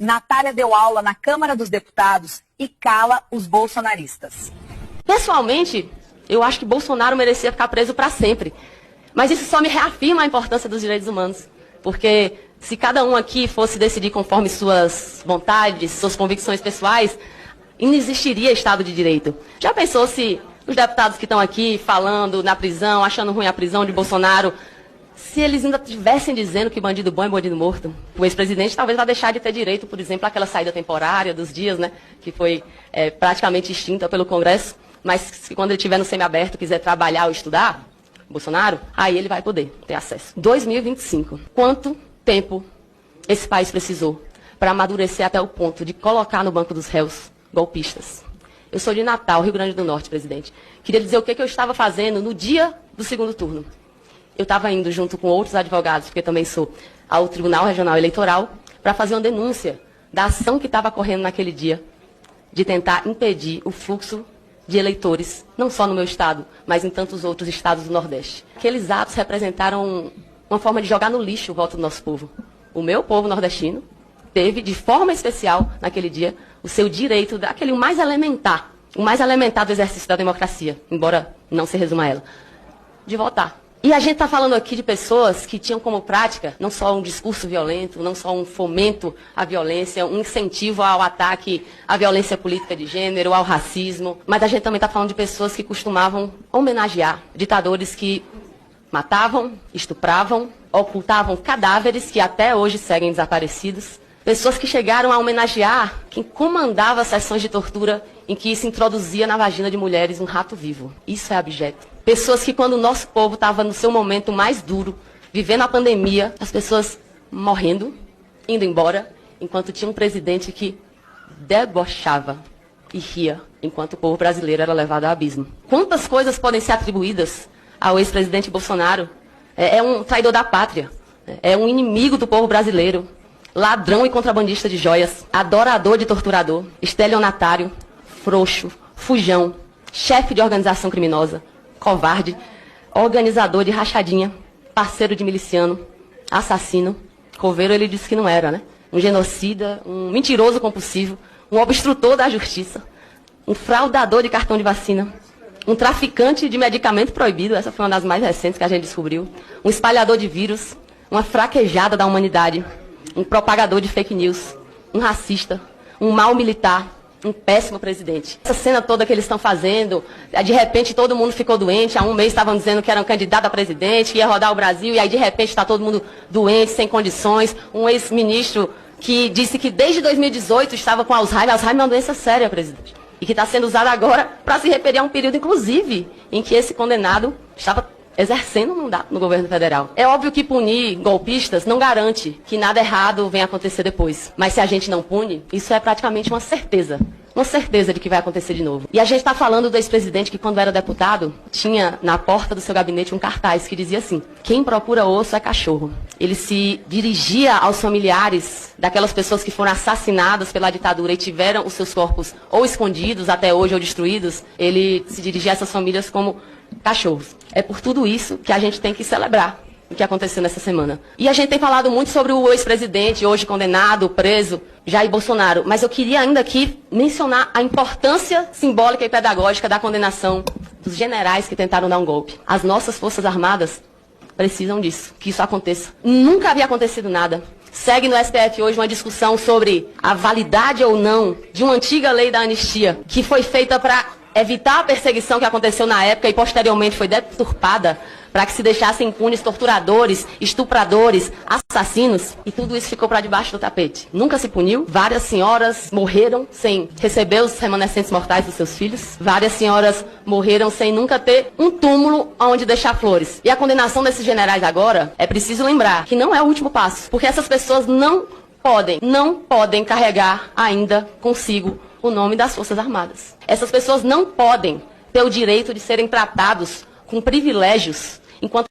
Natália deu aula na Câmara dos Deputados e cala os bolsonaristas. Pessoalmente, eu acho que Bolsonaro merecia ficar preso para sempre. Mas isso só me reafirma a importância dos direitos humanos. Porque se cada um aqui fosse decidir conforme suas vontades, suas convicções pessoais, não existiria Estado de Direito. Já pensou se os deputados que estão aqui falando na prisão, achando ruim a prisão de Bolsonaro, se eles ainda estivessem dizendo que bandido bom é bandido morto? O ex-presidente talvez vá deixar de ter direito, por exemplo, àquela saída temporária dos dias, né, que foi praticamente extinta pelo Congresso, mas que quando ele estiver no semiaberto, quiser trabalhar ou estudar, Bolsonaro, aí ele vai poder ter acesso. 2025. Quanto tempo esse país precisou para amadurecer até o ponto de colocar no banco dos réus golpistas? Eu sou de Natal, Rio Grande do Norte, presidente. Queria dizer o que eu estava fazendo no dia do segundo turno. Eu estava indo junto com outros advogados, porque também sou, ao Tribunal Regional Eleitoral, para fazer uma denúncia da ação que estava correndo naquele dia, de tentar impedir o fluxo de eleitores, não só no meu estado, mas em tantos outros estados do Nordeste. Aqueles atos representaram uma forma de jogar no lixo o voto do nosso povo. O meu povo nordestino teve, de forma especial, naquele dia, o seu direito, daquele o mais elementar do exercício da democracia, embora não se resuma a ela, de votar. E a gente está falando aqui de pessoas que tinham como prática não só um discurso violento, não só um fomento à violência, um incentivo ao ataque à violência política de gênero, ao racismo, mas a gente também está falando de pessoas que costumavam homenagear ditadores que matavam, estupravam, ocultavam cadáveres que até hoje seguem desaparecidos. Pessoas que chegaram a homenagear quem comandava sessões de tortura em que se introduzia na vagina de mulheres um rato vivo. Isso é abjeto. Pessoas que, quando o nosso povo estava no seu momento mais duro, vivendo a pandemia, as pessoas morrendo, indo embora, enquanto tinha um presidente que debochava e ria, enquanto o povo brasileiro era levado ao abismo. Quantas coisas podem ser atribuídas ao ex-presidente Bolsonaro? É um traidor da pátria, é um inimigo do povo brasileiro, ladrão e contrabandista de joias, adorador de torturador, estelionatário, frouxo, fujão, chefe de organização criminosa, covarde, organizador de rachadinha, parceiro de miliciano, assassino. Coveiro ele disse que não era, né? Um genocida, um mentiroso compulsivo, um obstrutor da justiça, um fraudador de cartão de vacina, um traficante de medicamento proibido, essa foi uma das mais recentes que a gente descobriu, um espalhador de vírus, uma fraquejada da humanidade, um propagador de fake news, um racista, um mau militar, um péssimo presidente. Essa cena toda que eles estão fazendo, de repente todo mundo ficou doente, há um mês estavam dizendo que era um candidato a presidente, que ia rodar o Brasil, e aí de repente está todo mundo doente, sem condições. Um ex-ministro que disse que desde 2018 estava com Alzheimer. Alzheimer é uma doença séria, presidente. E que está sendo usada agora para se referir a um período, inclusive, em que esse condenado estava exercendo um mandato no governo federal. É óbvio que punir golpistas não garante que nada errado venha acontecer depois. Mas se a gente não pune, isso é praticamente uma certeza. Uma certeza de que vai acontecer de novo. E a gente está falando do ex-presidente que, quando era deputado, tinha na porta do seu gabinete um cartaz que dizia assim: quem procura osso é cachorro. Ele se dirigia aos familiares daquelas pessoas que foram assassinadas pela ditadura e tiveram os seus corpos ou escondidos até hoje ou destruídos. Ele se dirigia a essas famílias como cachorros. É por tudo isso que a gente tem que celebrar o que aconteceu nessa semana. E a gente tem falado muito sobre o ex-presidente, hoje condenado, preso, Jair Bolsonaro. Mas eu queria ainda aqui mencionar a importância simbólica e pedagógica da condenação dos generais que tentaram dar um golpe. As nossas Forças Armadas precisam disso, que isso aconteça. Nunca havia acontecido nada. Segue no STF hoje uma discussão sobre a validade ou não de uma antiga lei da anistia, que foi feita para evitar a perseguição que aconteceu na época e posteriormente foi deturpada para que se deixassem impunes torturadores, estupradores, assassinos, e tudo isso ficou para debaixo do tapete. Nunca se puniu. Várias senhoras morreram sem receber os remanescentes mortais dos seus filhos. Várias senhoras morreram sem nunca ter um túmulo onde deixar flores. E a condenação desses generais agora, é preciso lembrar que não é o último passo, porque essas pessoas não podem carregar ainda consigo o nome das Forças Armadas. Essas pessoas não podem ter o direito de serem tratados com privilégios enquanto